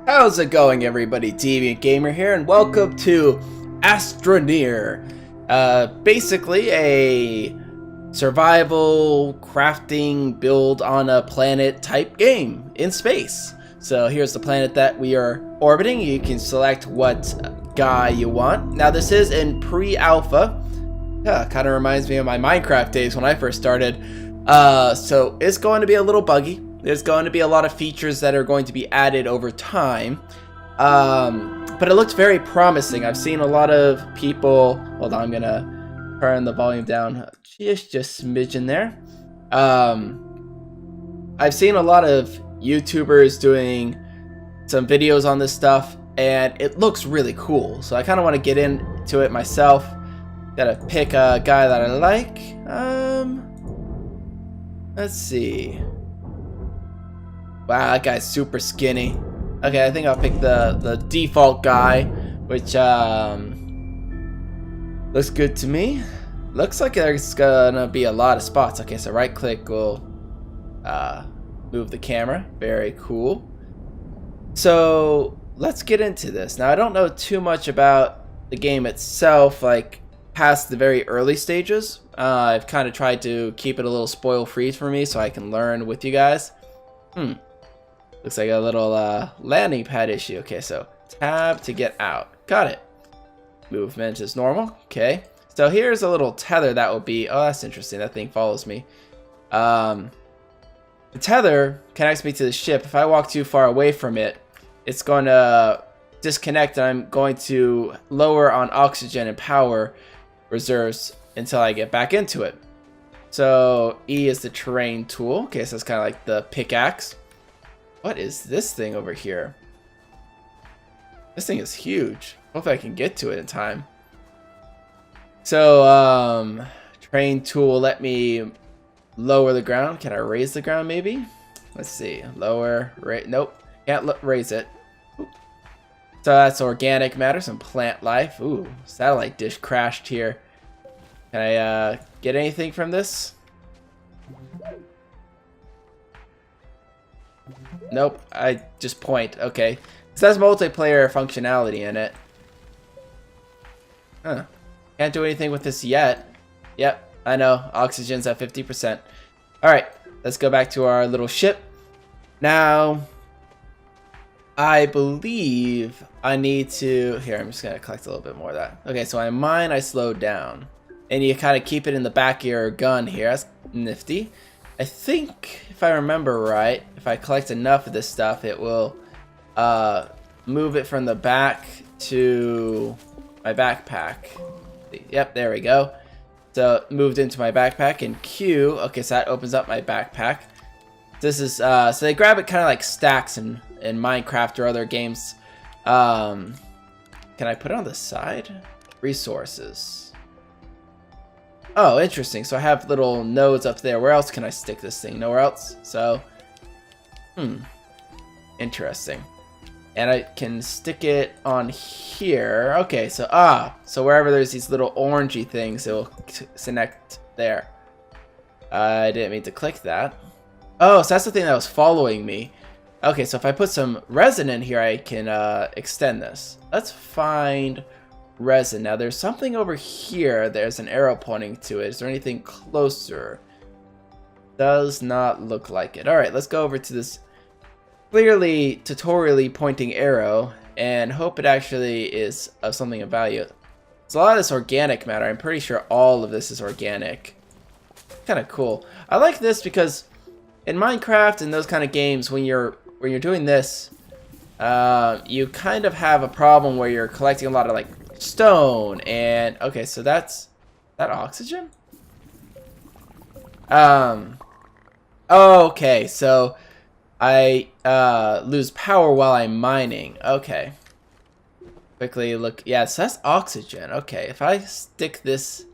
How's it going, everybody? Deviant Gamer here, and welcome to Astroneer. Basically a survival crafting build on a planet type game in space. So here's the planet that we are orbiting. You can select what guy you want. Now this is in pre-alpha. Kind of reminds me of my Minecraft days when I first started. So it's going to be a little buggy. There's going to be a lot of features that are going to be added over time. But it looks very promising. I've seen a lot of people... Hold on, I'm going to turn the volume down just a smidgen there. I've seen a lot of YouTubers doing some videos on this stuff, and it looks really cool. So I kind of want to get into it myself. Gotta pick a guy that I like. Let's see. Wow, that guy's super skinny. Okay, I think I'll pick the default guy, which looks good to me. Looks like there's gonna be a lot of spots. Okay, so right click will move the camera. Very cool. So let's get into this. Now I don't know too much about the game itself, like past the very early stages. I've kind of tried to keep it a little spoil free for me so I can learn with you guys. Looks like a little landing pad issue. Okay, so tab to get out. Got it. Movement is normal. Okay. So here's a little tether that will be... Oh, that's interesting. That thing follows me. The tether connects me to the ship. If I walk too far away from it, it's going to disconnect, and I'm going to lower on oxygen and power reserves until I get back into it. So E is the terrain tool. Okay, so it's kind of like the pickaxe. What is this thing over here? This thing is huge. Hopefully I can get to it in time. So, terrain tool will let me lower the ground. Can I raise the ground maybe? Let's see. Lower, nope. Can't raise it. Ooh. So that's organic matter, some plant life. Ooh, satellite dish crashed here. Can I get anything from this? Nope, I just point. Okay. It says multiplayer functionality in it. Huh. Can't do anything with this yet. Yep, I know. Oxygen's at 50%. Alright, let's go back to our little ship. Now, I believe I need to... Here, I'm just going to collect a little bit more of that. Okay, so I mine, I slowed down. And you kind of keep it in the back of your gun here. That's nifty. I think, if I remember right, if I collect enough of this stuff, it will move it from the back to my backpack. Yep, there we go. So it moved into my backpack, and Q, okay, so that opens up my backpack. This is, so they grab it kind of like stacks in Minecraft or other games. Can I put it on the side? Resources. Oh, interesting. So I have little nodes up there. Where else can I stick this thing? Nowhere else? So, interesting. And I can stick it on here. Okay, so, so wherever there's these little orangey things, it will connect there. I didn't mean to click that. Oh, so that's the thing that was following me. Okay, so if I put some resin in here, I can extend this. Let's find... resin. Now there's something over here. There's an arrow pointing to it. Is there anything closer? Does not look like it. Alright, let's go over to this clearly tutorially pointing arrow and hope it actually is of something of value. It's a lot of this organic matter. I'm pretty sure all of this is organic. Kind of cool. I like this because in Minecraft and those kind of games, when you're doing this, you kind of have a problem where you're collecting a lot of like stone, and okay, so that's that oxygen. Okay, so I lose power while I'm mining. Okay, quickly look. Yeah, so that's oxygen. Okay, if I stick this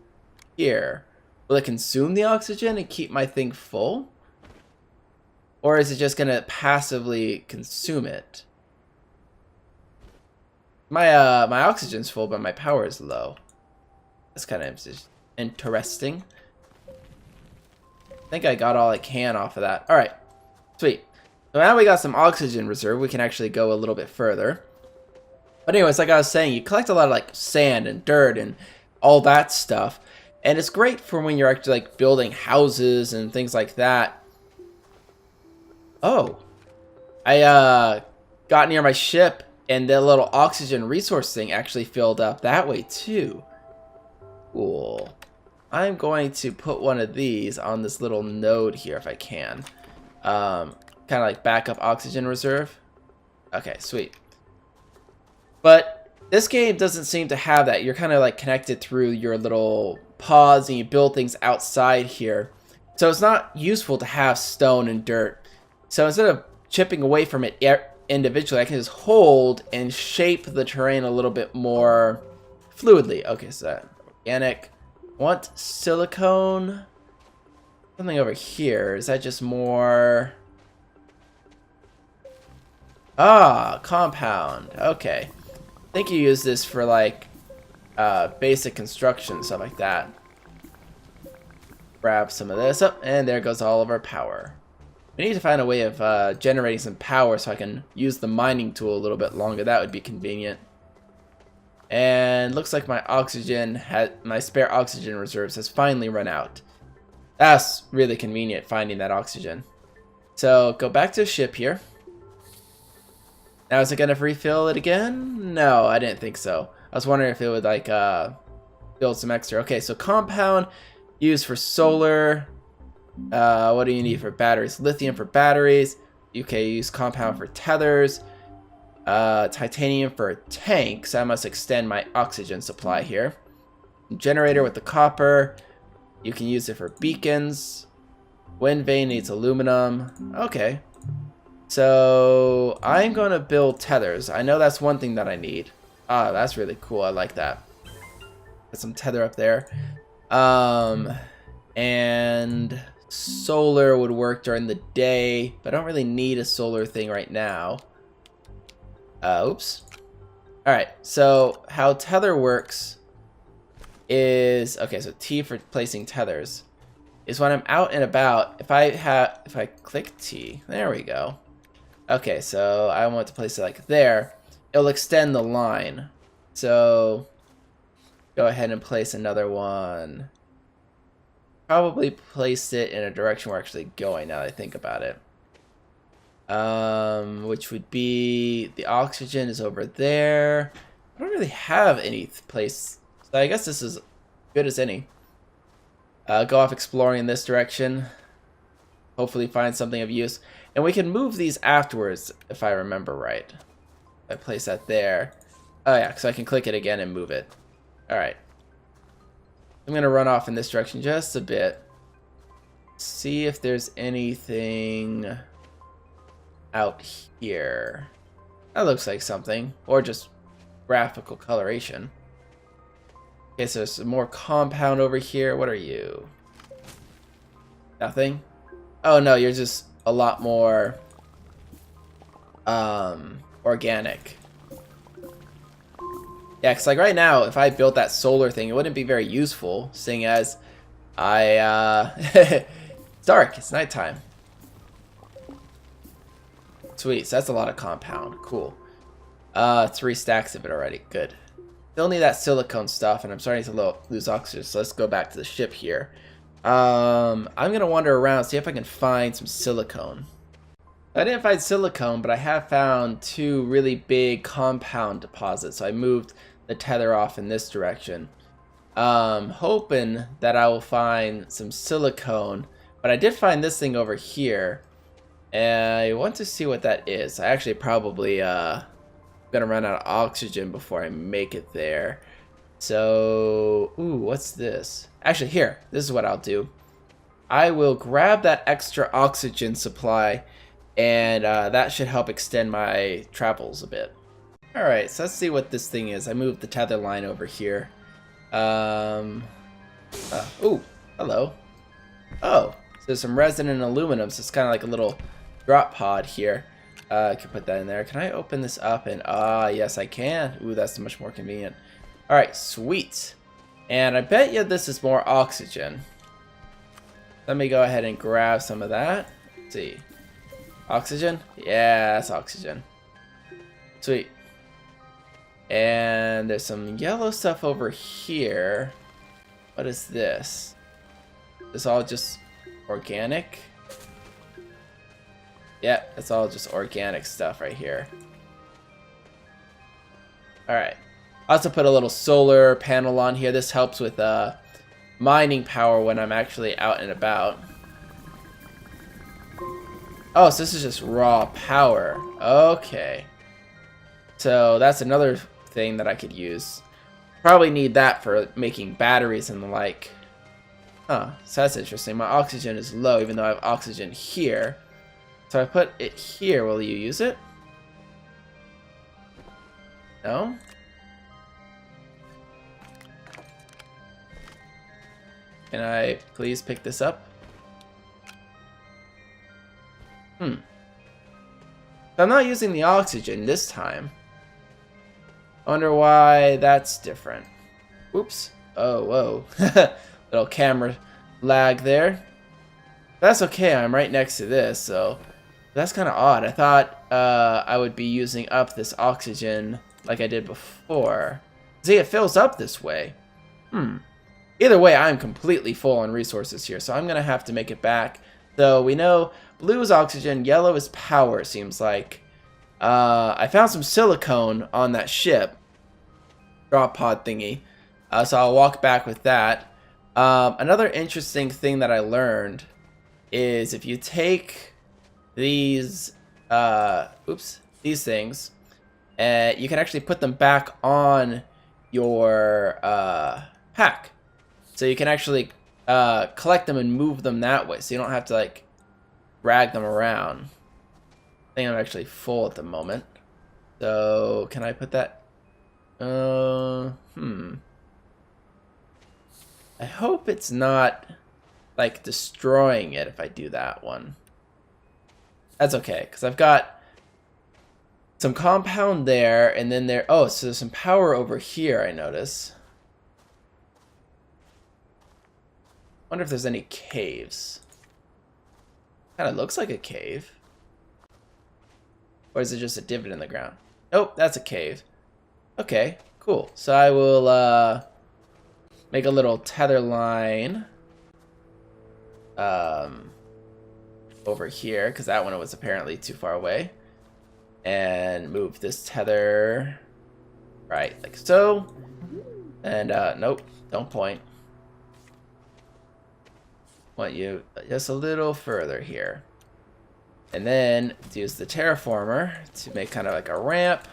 here, will it consume the oxygen and keep my thing full, or is it just gonna passively consume it? My my oxygen's full, but my power is low. That's kind of interesting. I think I got all I can off of that. All right, sweet. So now we got some oxygen reserve, we can actually go a little bit further. But anyways, like I was saying, you collect a lot of like sand and dirt and all that stuff. And it's great for when you're actually like building houses and things like that. Oh, I got near my ship and the little oxygen resource thing actually filled up that way too. Cool. I'm going to put one of these on this little node here if I can. Kind of like backup oxygen reserve. Okay, sweet. But this game doesn't seem to have that. You're kind of like connected through your little pods and you build things outside here. So it's not useful to have stone and dirt. So instead of chipping away from it individually, I can just hold and shape the terrain a little bit more fluidly. Okay, so that organic. Want silicone? Something over here. Is that just more... Ah, compound. Okay. I think you use this for like basic construction, stuff like that. Grab some of this up, and there goes all of our power. We need to find a way of generating some power so I can use the mining tool a little bit longer. That would be convenient. And looks like my spare oxygen reserves has finally run out. That's really convenient, finding that oxygen. So go back to the ship here. Now is it gonna refill it again? No, I didn't think so. I was wondering if it would like build some extra. Okay, so compound used for solar. What do you need for batteries? Lithium for batteries. Okay, use compound for tethers. Titanium for tanks. I must extend my oxygen supply here. Generator with the copper. You can use it for beacons. Wind vane needs aluminum. Okay. So I'm going to build tethers. I know that's one thing that I need. Ah, that's really cool. I like that. Put some tether up there. And solar would work during the day, but I don't really need a solar thing right now. Oops. Alright, so how tether works is, okay, so T for placing tethers, is when I'm out and about, if I click T, there we go. Okay, so I want to place it like there, it'll extend the line. So go ahead and place another one. Probably place it in a direction we're actually going now that I think about it. Which would be the oxygen is over there. I don't really have any place, so I guess this is good as any. Go off exploring in this direction. Hopefully find something of use. And we can move these afterwards, if I remember right. I place that there. Oh yeah, so I can click it again and move it. Alright. I'm going to run off in this direction just a bit. See if there's anything out here. That looks like something. Or just graphical coloration. Okay, so there's some more compound over here. What are you? Nothing? Oh no, you're just a lot more organic. Yeah, because like right now, if I built that solar thing, it wouldn't be very useful, seeing as it's dark, it's nighttime. Sweet, so that's a lot of compound. Cool. 3 stacks of it already. Good. Still need that silicone stuff, and I'm starting to lose oxygen, so let's go back to the ship here. I'm gonna wander around, see if I can find some silicone. I didn't find silicone, but I have found 2 really big compound deposits, so I moved the tether off in this direction. Hoping that I will find some silicone, but I did find this thing over here. And I want to see what that is. I actually probably gonna run out of oxygen before I make it there. So, ooh, what's this? Actually, here, this is what I'll do. I will grab that extra oxygen supply, and that should help extend my travels a bit. Alright, so let's see what this thing is. I moved the tether line over here. Ooh, hello. Oh, so there's some resin and aluminum, so it's kind of like a little drop pod here. I can put that in there. Can I open this up? And yes I can. Ooh, that's much more convenient. Alright, sweet. And I bet you this is more oxygen. Let me go ahead and grab some of that. Let's see. Oxygen? Yeah, that's oxygen. Sweet. And there's some yellow stuff over here. What is this? It's all just organic? Yeah, it's all just organic stuff right here. Alright. I also put a little solar panel on here. This helps with mining power when I'm actually out and about. Oh, so this is just raw power. Okay. So that's another thing that I could use. Probably need that for making batteries and the like. Huh, so that's interesting. My oxygen is low even though I have oxygen here. So I put it here. Will you use it? No? Can I please pick this up? So I'm not using the oxygen this time. I wonder why that's different. Oops. Oh, whoa. Little camera lag there. That's okay, I'm right next to this, so that's kind of odd. I thought I would be using up this oxygen like I did before. See, it fills up this way. Either way, I'm completely full on resources here, so I'm going to have to make it back. So we know blue is oxygen, yellow is power, seems like. I found some silicone on that ship. Drop pod thingy. So I'll walk back with that. Another interesting thing that I learned is if you take these, these things, you can actually put them back on your pack. So you can actually collect them and move them that way, so you don't have to like drag them around. I think I'm actually full at the moment. So can I put that? I hope it's not like destroying it if I do that one. That's okay, because I've got some compound there, and then there. Oh, so there's some power over here. I notice. Wonder if there's any caves. Kind of looks like a cave. Or is it just a divot in the ground? Nope, that's a cave. Okay, cool. So I will make a little tether line over here, because that one was apparently too far away. And move this tether right like so. And nope, don't point. Want you just a little further here. And then use the terraformer to make kind of like a ramp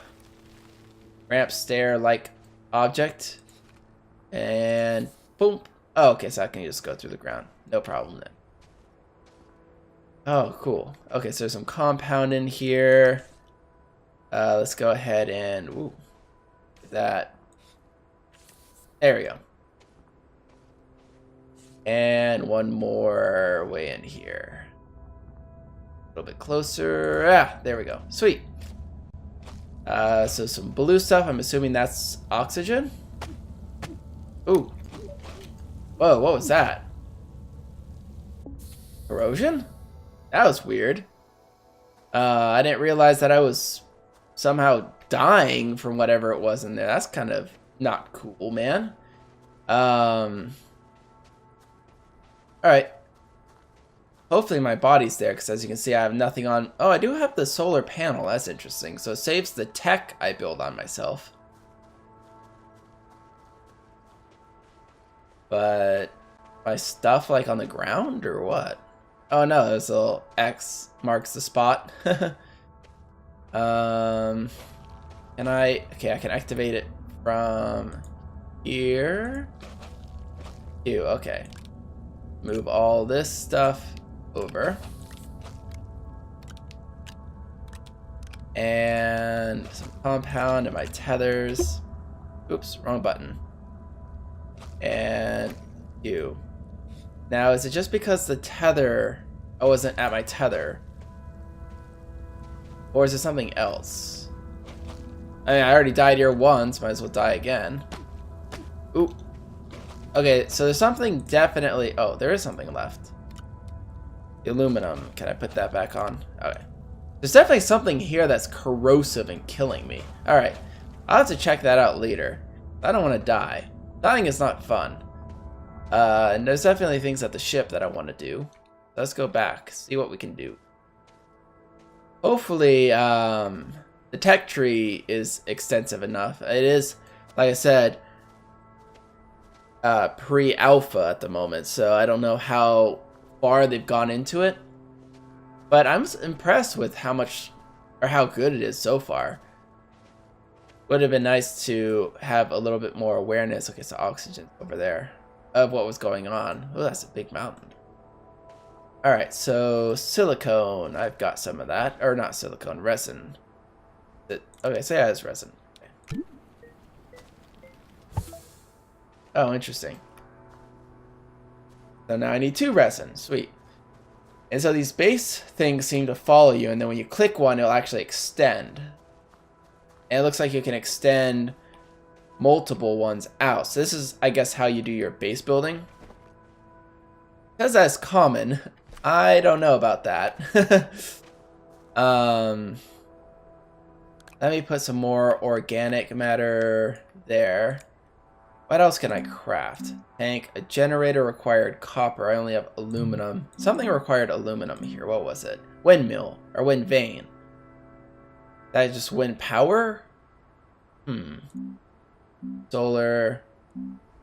stair like object. And boom. Oh, okay, so I can just go through the ground. No problem then. Oh, cool. Okay, so there's some compound in here. Let's go ahead and woo, that. There we go. And one more way in here. A little bit closer. Ah, there we go. Sweet. So some blue stuff. I'm assuming that's oxygen. Ooh. Whoa, what was that? Erosion? That was weird. I didn't realize that I was somehow dying from whatever it was in there. That's kind of not cool, man. Alright. Hopefully my body's there, because as you can see I have nothing on. Oh, I do have the solar panel. That's interesting. So it saves the tech I build on myself. But my stuff like on the ground or what? Oh no, there's a little X marks the spot. Can I? Okay, I can activate it from here. Ew, okay. Move all this stuff over. And some compound and my tethers. Oops, wrong button. And you. Now, is it just because the tether... I wasn't at my tether? Or is it something else? I mean, I already died here once. Might as well die again. Oop. Okay, so there's something definitely... Oh, there is something left. The aluminum. Can I put that back on? Okay. There's definitely something here that's corrosive and killing me. Alright, I'll have to check that out later. I don't want to die. Dying is not fun. And there's definitely things at the ship that I want to do. Let's go back, see what we can do. Hopefully, the tech tree is extensive enough. It is, like I said, pre-alpha at the moment, so I don't know how far they've gone into it. But I'm impressed with how much, or how good it is so far. Would have been nice to have a little bit more awareness. Okay, so oxygen over there of what was going on. Oh, that's a big mountain. Alright, so silicone. I've got some of that. Or not silicone, resin. Okay, so yeah, it's resin. Okay. Oh, interesting. So now I need 2 resin. Sweet. And so these base things seem to follow you, and then when you click one, it'll actually extend. And it looks like you can extend multiple ones out. So this is, I guess, how you do your base building. Because that's common. I don't know about that. Let me put some more organic matter there. What else can I craft? Tank, a generator required copper. I only have aluminum. Something required aluminum here. What was it? Windmill or wind vane. That is just wind power? Solar,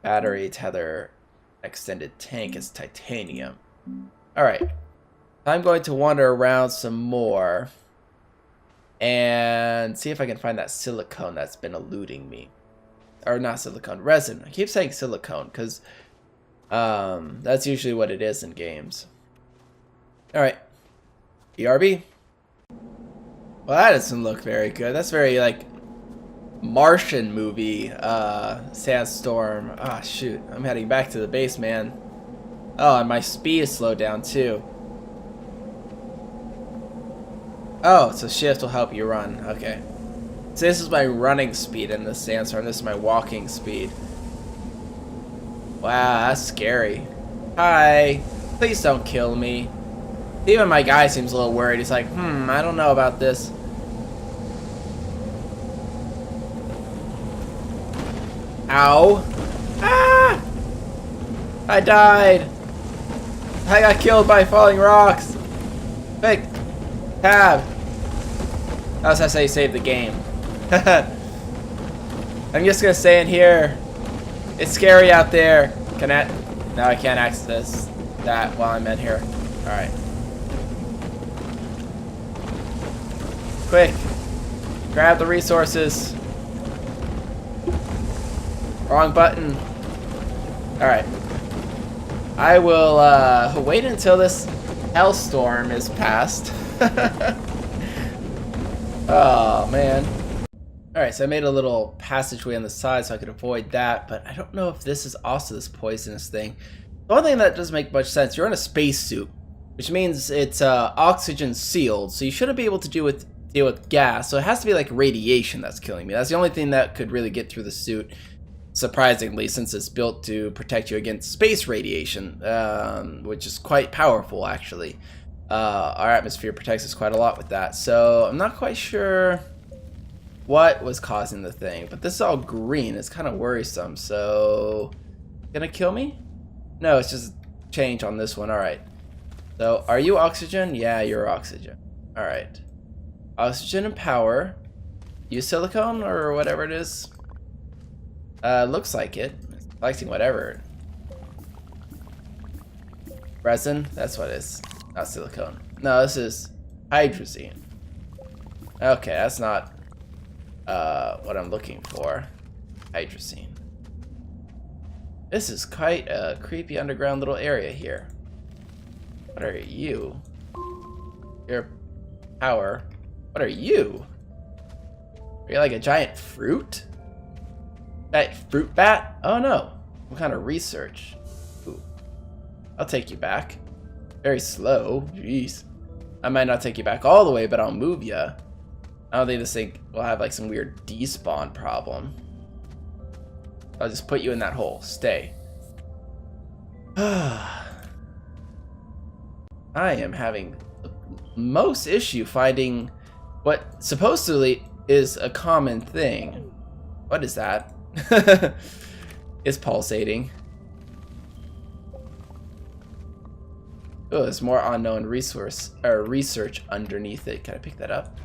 battery, tether, extended tank is titanium. Alright. I'm going to wander around some more and see if I can find that silicone that's been eluding me. Or not silicone, resin. I keep saying silicone because that's usually what it is in games. Alright. BRB. Well, that doesn't look very good. That's very, like, Martian movie, sandstorm. Ah, shoot. I'm heading back to the base, man. Oh, and my speed is slowed down, too. Oh, so shift will help you run. Okay. So this is my running speed in this sandstorm. This is my walking speed. Wow, that's scary. Hi. Please don't kill me. Even my guy seems a little worried. He's like, I don't know about this. Ow. Ah! I died. I got killed by falling rocks. Quick. Tab. That's how you save the game. I'm just gonna stay in here. It's scary out there. Can I? No, I can't access that while I'm in here. Alright. Quick. Grab the resources. Wrong button. Alright. I will wait until this hellstorm is past. Oh, man. Alright, so I made a little passageway on the side so I could avoid that, but I don't know if this is also this poisonous thing. The one thing that doesn't make much sense, you're in a spacesuit, which means it's oxygen sealed, so you shouldn't be able to deal with gas, so it has to be like radiation that's killing me. That's the only thing that could really get through the suit, surprisingly, since it's built to protect you against space radiation, which is quite powerful, actually. Our atmosphere protects us quite a lot with that, so I'm not quite sure what was causing the thing, but this is all green. It's kind of worrisome, so gonna kill me? No, it's just change on this one. Alright, so are you oxygen? Yeah, you're oxygen. Alright, oxygen and power. Use silicone or whatever it is. Looks like it. It's collecting whatever. Resin, that's what it is. Not silicone. No, this is hydrazine. Okay, that's not what I'm looking for. Hydrazine. This is quite a creepy underground little area here. What are you? Your power. What are you? Are you like a giant fruit? Giant fruit bat? Oh no. What kind of research? Ooh. I'll take you back. Very slow. Jeez. I might not take you back all the way, but I'll move you. I don't think this thing will have like some weird despawn problem. I'll just put you in that hole. Stay. I am having most issue finding what supposedly is a common thing. What is that? It's pulsating. Oh, there's more unknown research underneath it. Can I pick that up?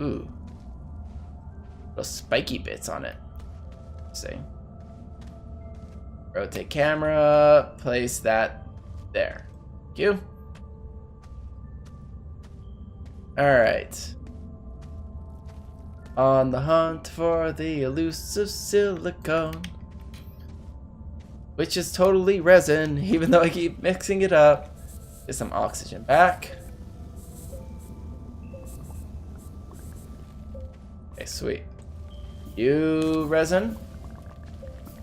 Ooh. Little spiky bits on it. Let's see. Rotate camera. Place that there. Thank you. Alright. On the hunt for the elusive silicone. Which is totally resin, even though I keep mixing it up. Get some oxygen back. Okay, sweet. You resin?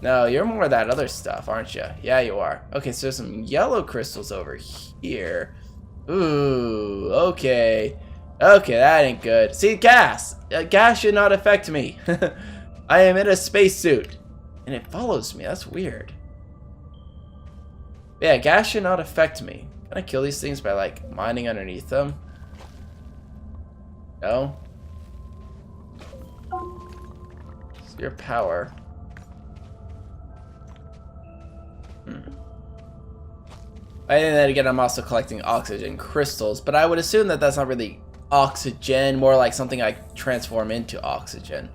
No, you're more of that other stuff, aren't you? Yeah, you are. Okay, so there's some yellow crystals over here. Ooh, okay. Okay, that ain't good. See, gas! Gas should not affect me. I am in a spacesuit. And it follows me, that's weird. Yeah, gas should not affect me. Can I kill these things by, like, mining underneath them? No? It's your power. I think that again, I'm also collecting oxygen crystals, but I would assume that that's not really oxygen, more like something I transform into oxygen.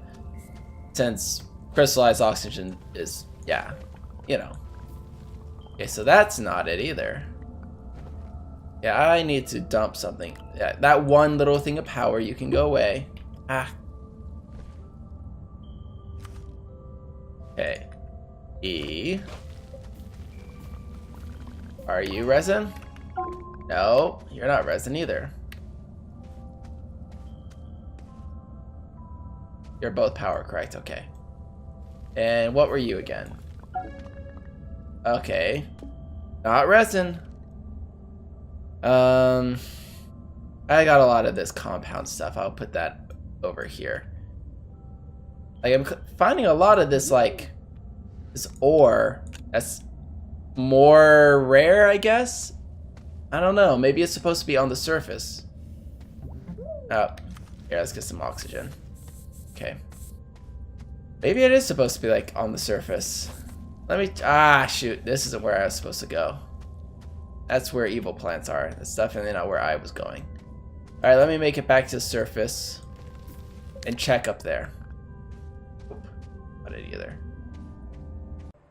Since crystallized oxygen is, yeah, you know. Okay, so that's not it either. Yeah, I need to dump something. Yeah, that one little thing of power, you can go away. Ah. Okay. E. Are you resin? No, you're not resin either. You're both power, correct? Okay. And what were you again? Okay. Not resin. I got a lot of this compound stuff. I'll put that over here. Like, I'm finding a lot of this, like, this ore that's more rare, I guess? I don't know. Maybe it's supposed to be on the surface. Oh. Here, let's get some oxygen. Okay. Maybe it is supposed to be, like, on the surface. Let me... Ah, shoot. This isn't where I was supposed to go. That's where evil plants are. That's definitely not where I was going. Alright, let me make it back to the surface. And check up there. Oop. Not it either.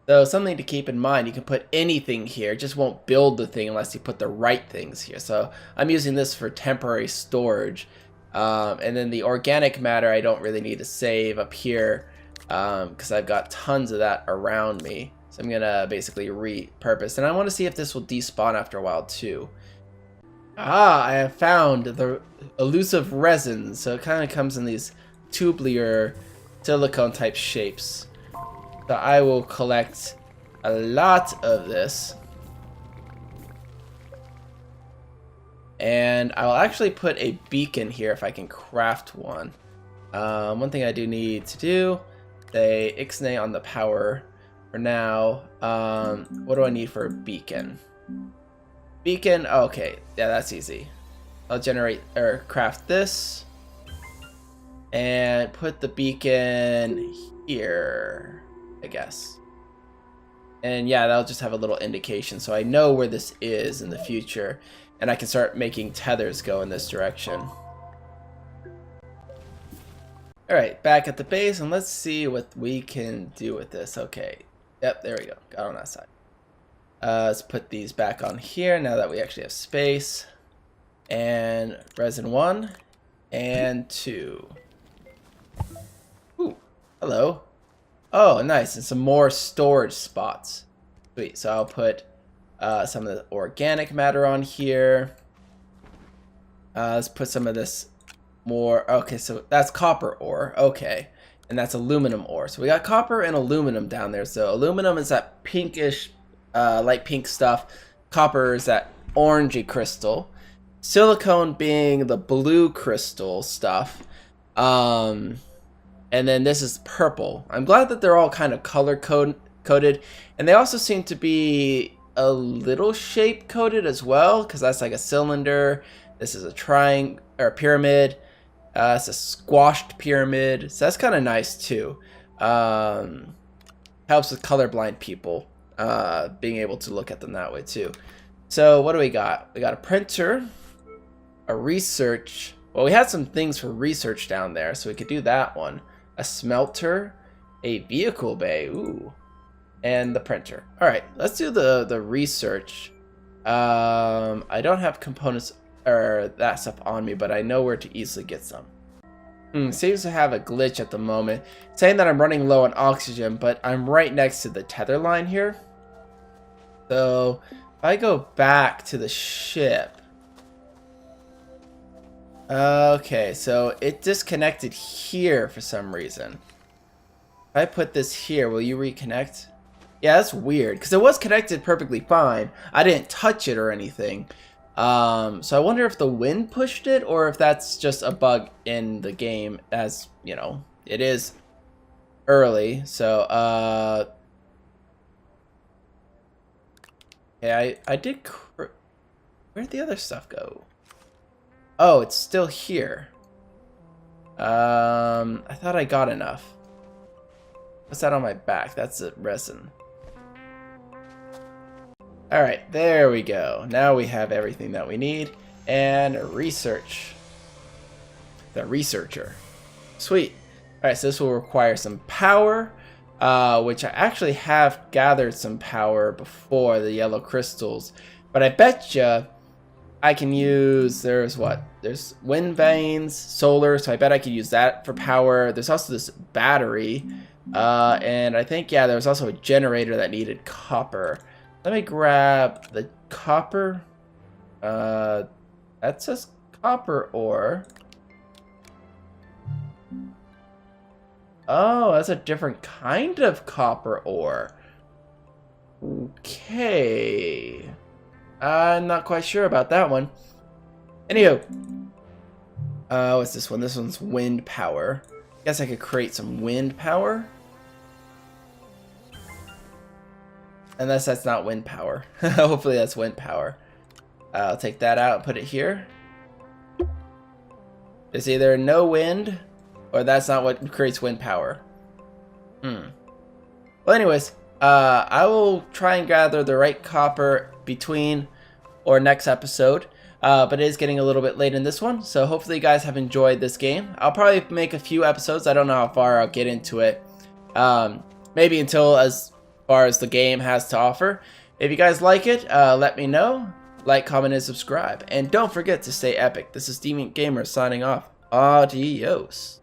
So, something to keep in mind. You can put anything here. It just won't build the thing unless you put the right things here. So, I'm using this for temporary storage. And then the organic matter I don't really need to save up here. Because I've got tons of that around me. So I'm gonna basically repurpose. And I want to see if this will despawn after a while too. Ah, I have found the elusive resin. So it kind of comes in these tubular silicone type shapes. So I will collect a lot of this. And I'll actually put a beacon here if I can craft one. One thing I do need to do. Say Ixnay on the power for now. What do I need for a beacon? Beacon, okay, yeah, that's easy. I'll generate or craft this and put the beacon here, I guess. And yeah, that'll just have a little indication so I know where this is in the future and I can start making tethers go in this direction. Alright, back at the base, and let's see what we can do with this. Okay, yep, there we go. Got on that side. Let's put these back on here now that we actually have space. And resin 1 and 2. Ooh, hello. Oh, nice, and some more storage spots. Sweet, so I'll put some of the organic matter on here. Let's put some of this more. Okay, so that's copper ore. Okay, and that's aluminum ore. So we got copper and aluminum down there. So aluminum is that pinkish, light pink stuff. Copper is that orangey crystal. Silicone being the blue crystal stuff. And then this is purple. I'm glad that they're all kind of color coded, and they also seem to be a little shape coded as well, because that's like a cylinder. This is a triangle or a pyramid. It's a squashed pyramid, so that's kind of nice too. Helps with colorblind people, being able to look at them that way too. So what do we got? We got a printer, a research. Well, we had some things for research down there, so we could do that one. A smelter, a vehicle bay, ooh, and the printer. All right, let's do the research. I don't have components or that stuff on me, but I know where to easily get some. Seems to have a glitch at the moment, saying that I'm running low on oxygen, but I'm right next to the tether line here. So if I go back to the ship, okay, so it disconnected here for some reason. If I put this here, will you reconnect? Yeah, that's weird, because it was connected perfectly fine. I didn't touch it or anything. So I wonder if the wind pushed it, or if that's just a bug in the game, as, you know, it is early. So, yeah, I did, where'd the other stuff go? Oh, it's still here. I thought I got enough. What's that on my back? That's a resin. Alright, there we go. Now we have everything that we need. And research. The researcher. Sweet. Alright, so this will require some power, which I actually have gathered some power before, the yellow crystals. But I betcha I can use, there's what? There's wind vanes, solar, so I bet I could use that for power. There's also this battery. And I think, yeah, there was also a generator that needed copper. Let me grab the copper. That says copper ore. Oh, that's a different kind of copper ore. Okay. I'm not quite sure about that one. Anywho. What's this one? This one's wind power. Guess I could create some wind power. Unless that's not wind power. Hopefully that's wind power. I'll take that out and put it here. There's either no wind, or that's not what creates wind power. Well, anyways, I will try and gather the right copper between or next episode. But it is getting a little bit late in this one, so hopefully you guys have enjoyed this game. I'll probably make a few episodes. I don't know how far I'll get into it. Maybe until as far as the game has to offer. If you guys like it, let me know. Like, comment, and subscribe. And don't forget to stay epic. This is Deviant Gamer signing off. Adios.